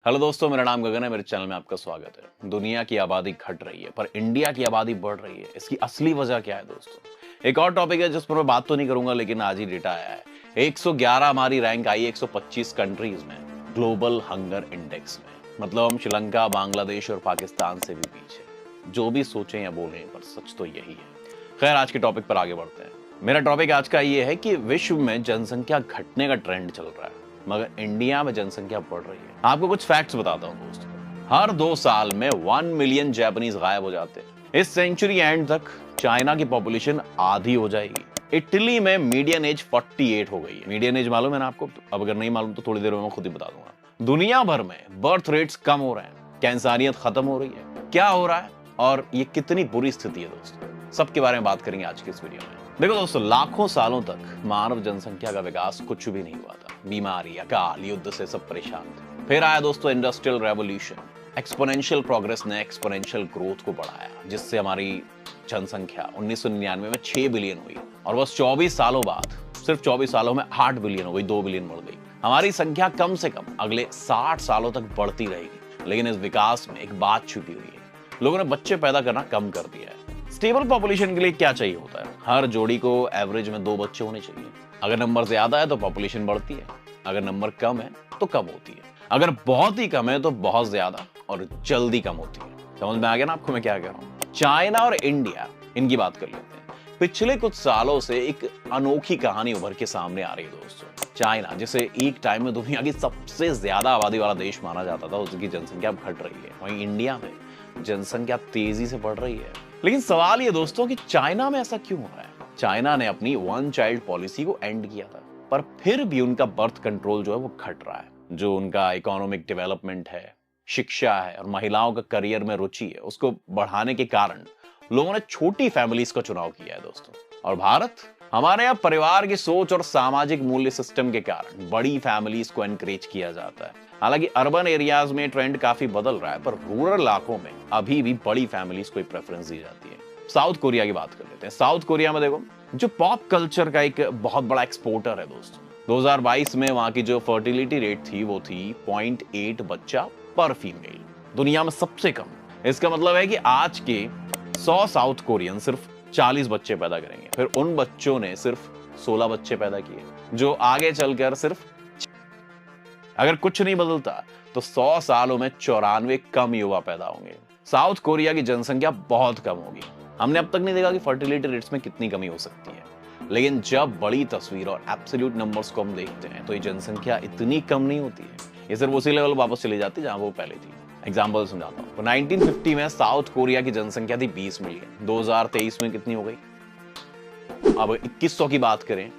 Hello दोस्तों, मेरा नाम गगन है। मेरे चैनल में आपका स्वागत है। दुनिया की आबादी घट रही है पर इंडिया की आबादी बढ़ रही है। इसकी असली वजह क्या है दोस्तों? एक और टॉपिक है जिस पर मैं बात तो नहीं करूंगा, लेकिन आज ही डेटा आया है। 111 हमारी रैंक आई 125 कंट्रीज में ग्लोबल हंगर इंडेक्स में। मतलब हम श्रीलंका, बांग्लादेश और पाकिस्तान से भी पीछे। जो भी सोचें या बोलें, पर सच तो यही है। खैर, आज के टॉपिक पर आगे बढ़ते हैं। मेरा टॉपिक आज का ये है कि विश्व में जनसंख्या घटने का ट्रेंड चल रहा है, मगर इंडिया में जनसंख्या बढ़ रही है। आपको कुछ फैक्ट्स बताता हूं दोस्तों। हर 2 साल में 1 मिलियन जापानीज गायब हो जाते हैं। इस सेंचुरी एंड तक चाइना की पॉपुलेशन आधी हो जाएगी। इटली में मीडियन एज 48 हो गई है। मीडियन एज मालूम है ना आपको? अब अगर नहीं मालूम तो थोड़ी देर में मैं खुद ही बता दूंगा। दुनिया भर में बर्थ रेट्स कम हो रहे हैं, कैंसरियत खत्म हो रही है। क्या हो रहा है और ये कितनी बुरी स्थिति है दोस्तों, सबके बारे में बात करेंगे आज की इस वीडियो में। देखो दोस्तों, लाखों सालों तक मानव जनसंख्या का विकास कुछ भी नहीं हुआ था। बीमारी, अकाल, युद्ध से सब परेशान थे। फिर आया दोस्तों इंडस्ट्रियल रेवोल्यूशन। एक्सपोनेंशियल प्रोग्रेस ने एक्सपोनेंशियल ग्रोथ को बढ़ाया, जिससे हमारी जनसंख्या 1999 में 6 बिलियन हुई और बस 24 सालों बाद, सिर्फ 24 सालों में 8 बिलियन हो गई, 2 बिलियन बढ़ गई। हमारी संख्या कम से कम अगले 60 सालों तक बढ़ती रहेगी। लेकिन इस विकास में एक बात छुपी हुई है। लोगों ने बच्चे पैदा करना कम कर दिया है। स्टेबल पॉपुलेशन के लिए क्या चाहिए होता है? हर जोड़ी को एवरेज में 2 बच्चे होने चाहिए। अगर नंबर ज्यादा है तो पॉपुलेशन बढ़ती है, अगर नंबर कम है तो कम होती है। अगर बहुत ही कम है तो बहुत ज्यादा और जल्दी कम होती है। समझ में आ गया ना आपको मैं क्या कह रहा हूं? चाइना और इंडिया, इनकी बात कर लेते हैं। पिछले कुछ सालों से एक अनोखी कहानी उभर के सामने आ रही है दोस्तों। चाइना, जिसे एक टाइम में दुनिया की सबसे ज्यादा आबादी वाला देश माना जाता था, उसकी जनसंख्या अब घट रही है। वहीं इंडिया में जनसंख्या तेजी से बढ़ रही है। लेकिन सवाल ये दोस्तों कि चाइना में ऐसा क्यों हो रहा है? चाइना ने अपनी 1 चाइल्ड पॉलिसी को एंड किया था, पर फिर भी उनका बर्थ कंट्रोल जो है वो घट रहा है। जो उनका इकोनॉमिक डेवलपमेंट है, शिक्षा है और महिलाओं का करियर में रुचि है, उसको बढ़ाने के कारण लोगों ने छोटी फैमिलीज का चुनाव किया है दोस्तों। और भारत, हमारे यहाँ परिवार की सोच और सामाजिक मूल्य सिस्टम के कारण बड़ी फैमिलीज को एनकरेज किया जाता है। हालांकि अर्बन एरियाज में ट्रेंड काफी बदल रहा है, पर रूरल इलाकों में अभी भी बड़ी फैमिलीज को प्रेफरेंस दी जाती है। साउथ कोरिया की बात कर लेते हैं। साउथ कोरिया में देखो, जो पॉप कल्चर का एक बहुत बड़ा एक्सपोर्टर है दोस्तों। 2022 में वहां की जो फर्टिलिटी रेट थी वो थी 0.8 बच्चा पर फीमेल, दुनिया में सबसे कम। इसका मतलब है कि आज के 100 साउथ कोरियन सिर्फ 40 बच्चे पैदा करेंगे। फिर उन बच्चों ने सिर्फ 16 बच्चे पैदा किए, जो आगे चलकर सिर्फ, अगर कुछ नहीं बदलता तो 100 सालों में 94 कम युवा पैदा होंगे। साउथ कोरिया की जनसंख्या बहुत कम होगी। हमने अब तक नहीं देखा कि फर्टिलिटी रेट्स में कितनी कमी हो सकती है, लेकिन जब बड़ी तस्वीर और एब्सोल्यूट नंबर्स को हम देखते हैं तो ये जनसंख्या इतनी कम नहीं होती है। ये सिर्फ उसी लेवल वापस चली जाती है जहां वो पहले थी। एग्जाम्पल समझाता हूं। 1950 में साउथ कोरिया की जनसंख्या थी 20 मिलियन। 2023 में कितनी हो गई? अब 2100 की बात करें,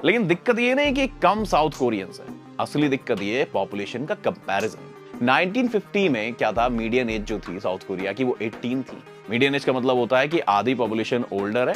लेकिन दिक्कत ये नहीं कि कम साउथ कोरियंस है। असली दिक्कत ये है पॉपुलेशन का कंपैरिजन। 1950 में क्या था? मीडियन एज जो थी साउथ कोरिया की वो 18 थी। मीडियन एज का मतलब होता है कि आधी पॉपुलेशन ओल्डर है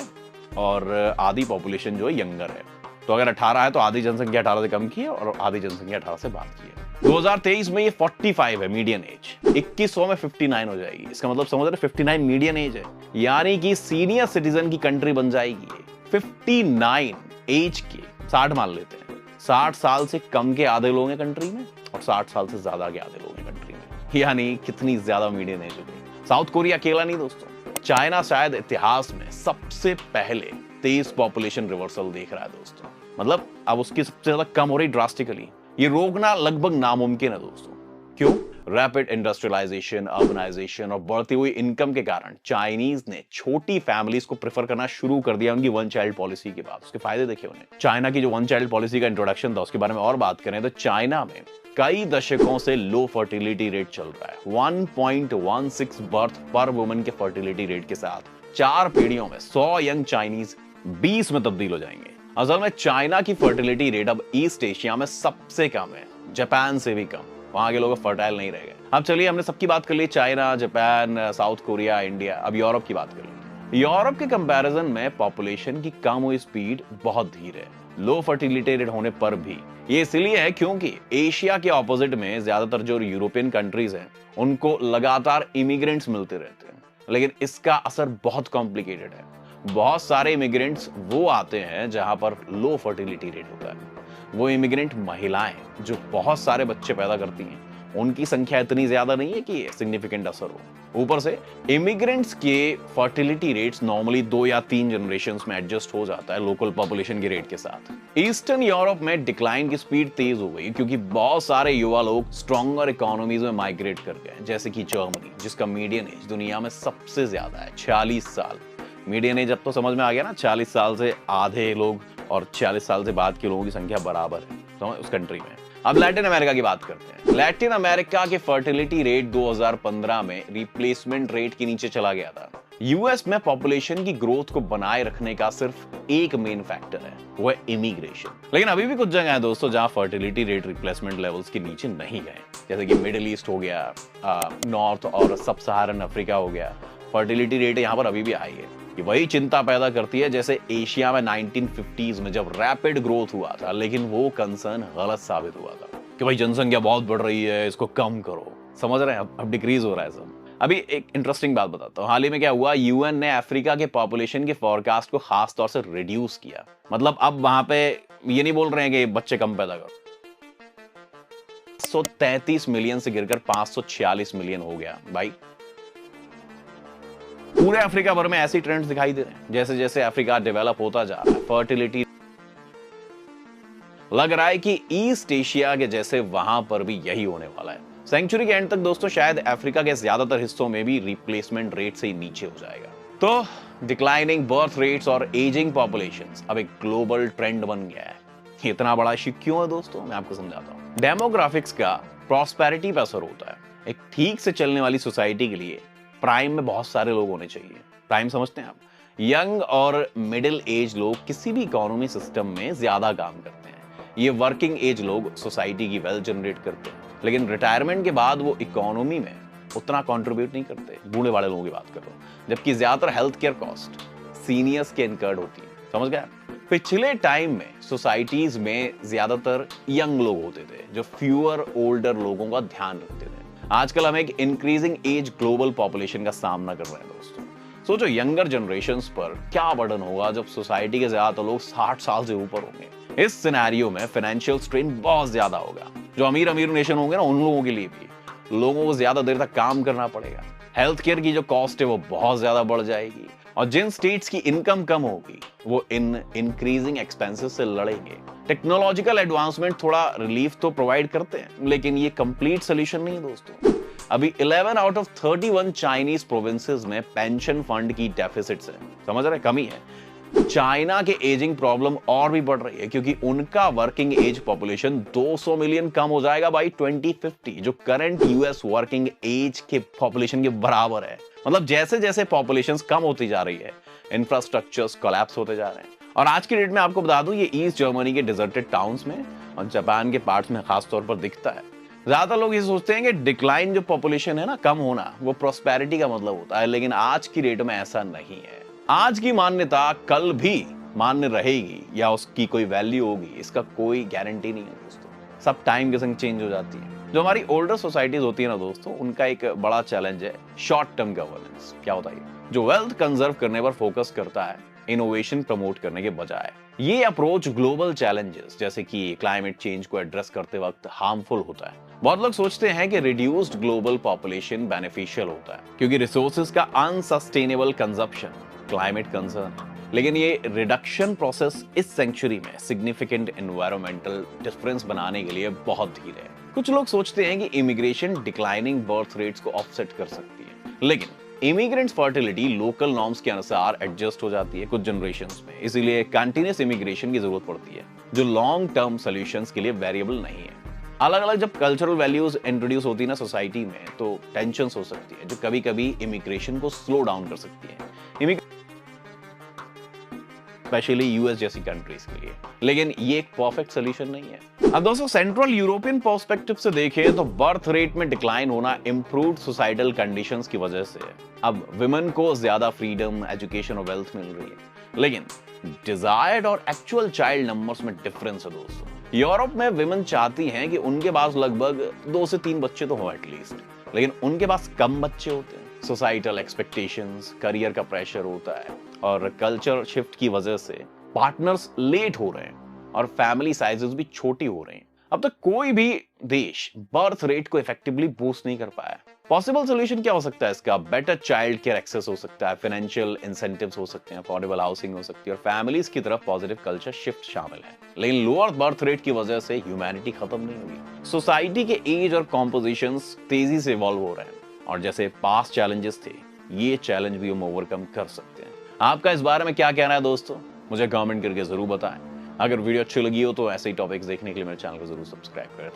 और आधी पॉपुलेशन जो है यंगर है। तो अगर 18 है तो आधी जनसंख्या 18 से कम की है और आधी जनसंख्या 18 से बाद की है। 2023 में ये 45 है मीडियन एज। 2100 में 59 हो जाएगी। इसका मतलब समझ रहे, 59 मीडियन एज है, यानी कि सीनियर सिटीजन की कंट्री बन जाएगी। 59 एज के 60 मान लेते हैं। 60 साल से कम के आधे लोग हैं कंट्री में और 60 साल से ज्यादा के आधे लोग हैं कंट्री में, यानी कितनी ज्यादा मीडियन एज हो गई। साउथ कोरिया अकेला नहीं दोस्तों, चाइना शायद इतिहास में सबसे पहले तेज पॉपुलेशन रिवर्सल देख रहा है दोस्तों। मतलब अब उसकी सबसे ज्यादा कम हो रही ड्रास्टिकली। ये रोकना लगभग नामुमकिन है दोस्तों। क्यों? रैपिड इंडस्ट्रियलाइजेशन, अर्बनाइजेशन और बढ़ती हुई इनकम के कारण चाइनीज ने छोटी फैमिलीज को प्रेफर करना शुरू कर दिया उनकी 1 चाइल्ड पॉलिसी के बाद। उसके फायदे देखे उन्हें। चाइना की जो 1 चाइल्ड पॉलिसी का इंट्रोडक्शन था, उसके बारे में और बात करें तो चाइना में कई दशकों से लो फर्टिलिटी रेट चल रहा है। 1.16 बर्थ पर वुमन के फर्टिलिटी रेट के साथ 4 पीढ़ियों में 100 यंग चाइनीज 20 में तब्दील हो जाएंगे। असल में चाइना की फर्टिलिटी रेट अब ईस्ट एशिया में सबसे कम है, जापान से भी कम। वहां के लोग फर्टाइल नहीं रह गए। अब चलिए, हमने सबकी बात कर ली, China, Japan, South Korea, India. अब यूरोप की बात कर ली। यूरोप के कंपैरिजन में पॉपुलेशन की कम हुई स्पीड बहुत धीर है, लो फर्टिलिटी रेट होने पर भी। ये इसलिए है क्योंकि एशिया के ऑपोजिट में ज्यादातर जो यूरोपियन कंट्रीज हैं, उनको लगातार इमिग्रेंट्स मिलते रहते हैं। लेकिन इसका असर बहुत कॉम्प्लिकेटेड है। बहुत सारे इमिग्रेंट्स वो आते हैं जहां पर लो फर्टिलिटी रेट होता है। वो इमिग्रेंट महिलाएं जो बहुत सारे बच्चे पैदा करती हैं, उनकी संख्या इतनी ज्यादा नहीं है कि सिग्निफिकेंट असर हो। ऊपर से इमिग्रेंट्स के फर्टिलिटी रेट्स नॉर्मली 2 या 3 जनरेशंस में एडजस्ट हो जाता है लोकल पॉपुलेशन के रेट के साथ। ईस्टर्न यूरोप में डिक्लाइन की स्पीड तेज हो गई क्योंकि बहुत सारे युवा लोग स्ट्रॉन्गर इकोनॉमीज में माइग्रेट कर गए, जैसे कि जर्मनी, जिसका मीडियन एज दुनिया में सबसे ज्यादा है, 46 साल। मीडियन एज अब तो समझ में आ गया ना, 40 साल से आधे लोग और 40 साल से बाद के लोगों की संख्या बराबर है समझ उस कंट्री में। अब लैटिन अमेरिका की बात करते हैं। लैटिन अमेरिका के फर्टिलिटी रेट 2015 में रिप्लेसमेंट रेट के नीचे चला गया था। यूएस में पॉपुलेशन की ग्रोथ को बनाए रखने का सिर्फ एक मेन फैक्टर है, वो है इमिग्रेशन। लेकिन अभी भी कुछ जगह है दोस्तों जहां फर्टिलिटी रेट रिप्लेसमेंट लेवल्स के नीचे नहीं गए, जैसे कि मिडिल ईस्ट हो गया, नॉर्थ और सब सहारन अफ्रीका हो गया। फर्टिलिटी रेट यहाँ पर अभी भी हाई है। ये वही चिंता पैदा करती है जैसे एशिया में 1950s में जब रैपिड ग्रोथ हुआ था, लेकिन वो कंसर्न गलत साबित हुआ था कि भाई जनसंख्या बहुत बढ़ रही है, इसको कम करो। समझ रहे हैं, अब डिक्रीज हो रहा है सब। अभी एक इंटरेस्टिंग बात बताता हूँ। हाल ही में क्या हुआ, यूएन ने अफ्रीका के पॉपुलेशन के फोरकास्ट को खास तौर से रिड्यूस किया। मतलब अब वहां पे ये नहीं बोल रहे हैं कि बच्चे कम पैदा करो। 133 मिलियन से गिरकर 546 मिलियन हो गया भाई। पूरे अफ्रीका भर में ऐसी ट्रेंड्स दिखाई दे रहे हैं। जैसे जैसे अफ्रीका डेवलप होता जा रहा है, फर्टिलिटी लग रहा है कि ईस्ट एशिया के जैसे वहां पर भी यही होने वाला है। सेंचुरी के एंड तक दोस्तों शायद अफ्रीका के ज्यादातर हिस्सों में भी रिप्लेसमेंट रेट से ही नीचे हो जाएगा। तो डिक्लाइनिंग बर्थ रेट्स और एजिंग पॉपुलेशंस अब एक ग्लोबल ट्रेंड बन गया है। इतना बड़ा इश्यू क्यों है दोस्तों, मैं आपको समझाता हूँ। डेमोग्राफिक्स का प्रॉस्पेरिटी पर असर होता है। एक ठीक से चलने वाली सोसाइटी के लिए प्राइम में बहुत सारे लोग होने चाहिए। प्राइम समझते हैं आप? यंग और मिडिल एज लोग किसी भी इकोनॉमी सिस्टम में ज्यादा काम करते हैं। ये वर्किंग एज लोग सोसाइटी की वेल्थ जनरेट करते हैं, लेकिन रिटायरमेंट के बाद वो इकोनॉमी में उतना कंट्रीब्यूट नहीं करते। बूढ़े वाले लोगों की बात कर रहा हूं। जबकि ज्यादातर हेल्थ केयर कॉस्ट सीनियर्स के इनकर्ड होती है। समझ गया? पिछले टाइम में सोसाइटीज में ज्यादातर यंग लोग होते थे जो फ्यूअर ओल्डर लोगों का ध्यान रखते थे। आजकल हम एक इंक्रीजिंग एज ग्लोबल पॉपुलेशन का सामना कर रहे हैं दोस्तों। सोचो यंगर जनरेशंस पर क्या बर्डन होगा जब सोसाइटी के ज्यादातर लोग 60 साल से ऊपर होंगे। इस सिनेरियो में फाइनेंशियल स्ट्रेन बहुत ज्यादा होगा। जो अमीर अमीर नेशन होंगे ना, उन लोगों के लिए भी लोगों को ज्यादा देर तक काम करना पड़ेगा। हेल्थ केयर की जो कॉस्ट है वो बहुत ज्यादा बढ़ जाएगी, और जिन स्टेट्स की इनकम कम होगी वो इन इंक्रीजिंग एक्सपेंसेस से लड़ेंगे। टेक्नोलॉजिकल एडवांसमेंट थोड़ा रिलीफ तो प्रोवाइड करते हैं, लेकिन ये कंप्लीट सोल्यूशन नहीं है दोस्तों। अभी 11 आउट ऑफ 31 चाइनीज प्रोविंसेस में पेंशन फंड की डेफिसिट्स है। समझ रहे, कमी है। चाइना के एजिंग प्रॉब्लम और भी बढ़ रही है क्योंकि उनका वर्किंग एज पॉपुलेशन 200 मिलियन कम हो जाएगा बाई 2050, जो करंट यूएस वर्किंग एज के पॉपुलेशन के बराबर है। मतलब जैसे जैसे पॉपुलेशन कम होती जा रही है, इंफ्रास्ट्रक्चर्स कोलैप्स होते जा रहे हैं। और आज की डेट में आपको बता दूं, ये ईस्ट जर्मनी के डिजर्टेड टाउन्स में और जापान के पार्ट्स में खास तौर पर दिखता है। ज्यादातर लोग ये सोचते हैं कि डिक्लाइन जो पॉपुलेशन है ना, कम होना, वो प्रोस्पेरिटी का मतलब होता है, लेकिन आज की डेट में ऐसा नहीं है। आज की मान्यता कल भी मान्य रहेगी या उसकी कोई वैल्यू होगी, इसका कोई गारंटी नहीं है दोस्तों। सब टाइम के संग चेंज हो जाती है। जो हमारी ओल्डर सोसाइटीज होती है ना दोस्तों, उनका एक बड़ा चैलेंज है शॉर्ट टर्म गवर्नेंस। क्या होता है? जो वेल्थ कंजर्व करने पर फोकस करता है, इनोवेशन प्रमोट करने के बजाय। ये अप्रोच ग्लोबल चैलेंजेस जैसे कि क्लाइमेट चेंज को एड्रेस करते वक्त हार्मफुल होता है। बहुत लोग सोचते हैं कि रिड्यूस्ड ग्लोबल पॉपुलेशन बेनिफिशियल होता है क्योंकि रिसोर्सेज का अनसस्टेनेबल कंजप्शन क्लाइमेट कंसर्न है, लेकिन ये रिडक्शन प्रोसेस इस सेंचुरी में सिग्निफिकेंट एनवायरमेंटल डिफरेंस बनाने के लिए बहुत धीरे है। कुछ लोग सोचते हैं कि इमिग्रेशन डिक्लाइनिंग बर्थ रेट्स को ऑफसेट कर सकती है, लेकिन इमिग्रेंट्स फर्टिलिटी लोकल नॉर्म्स के अनुसार एडजस्ट हो जाती है कुछ जनरेशंस में। इसीलिए कंटिन्यूअस इमिग्रेशन की जरूरत पड़ती है जो लॉन्ग टर्म सॉल्यूशंस के लिए वेरिएबल नहीं है। अलग अलग जब कल्चरल वैल्यूज इंट्रोड्यूस होती है ना सोसाइटी में, तो टेंशंस हो सकती है जो कभी कभी इमिग्रेशन को स्लो डाउन कर सकती है, स्पेशली यूएस जैसी कंट्रीज के लिए। लेकिन ये एक परफेक्ट सोल्यूशन नहीं है। अब दोस्तों सेंट्रल यूरोपियन पर्सपेक्टिव से देखें तो बर्थ रेट में डिक्लाइन होना इम्प्रूव्ड सोसाइटल कंडीशंस की वजह से है। अब विमेन को ज्यादा फ्रीडम, एजुकेशन और वेल्थ मिल रही है, लेकिन डिजायर्ड और एक्चुअल चाइल्ड नंबर्स में डिफरेंस है दोस्तों। यूरोप में विमेन चाहती हैं कि उनके पास लगभग 2 से 3 बच्चे तो हो एटलीस्ट, लेकिन उनके पास कम बच्चे होते हैं। सोसाइटल एक्सपेक्टेशंस, करियर का प्रेशर होता है और कल्चर शिफ्ट की वजह से पार्टनर्स लेट हो रहे हैं। और फैमिली साइजेस भी छोटी हो रही हैं। अब तक कोई भी देश बर्थ रेट को इफेक्टिवली बूस्ट नहीं कर पाया। पॉसिबल सोल्यूशन क्या हो सकता है इसका? बेटर चाइल्ड केयर एक्सेस हो सकता है, फाइनेंशियल इंसेंटिव्स हो सकते हैं, अफोर्डेबल हाउसिंग हो सकती है और फैमिलीज की तरफ पॉजिटिव कल्चर शिफ्ट शामिल है। लेकिन लोअर बर्थ रेट की वजह से ह्यूमैनिटी खत्म नहीं होगी। सोसाइटी के एज और कॉम्पोजिशंस तेजी से इवॉल्व हो रहे हैं और जैसे पास्ट चैलेंजेस थे, ये चैलेंज भी हम ओवरकम कर सकते हैं। आपका इस बारे में क्या कहना है दोस्तों? मुझे कमेंट करके जरूर बताएं। अगर वीडियो अच्छी लगी हो तो ऐसे ही टॉपिक्स देखने के लिए मेरे चैनल को जरूर सब्सक्राइब करें।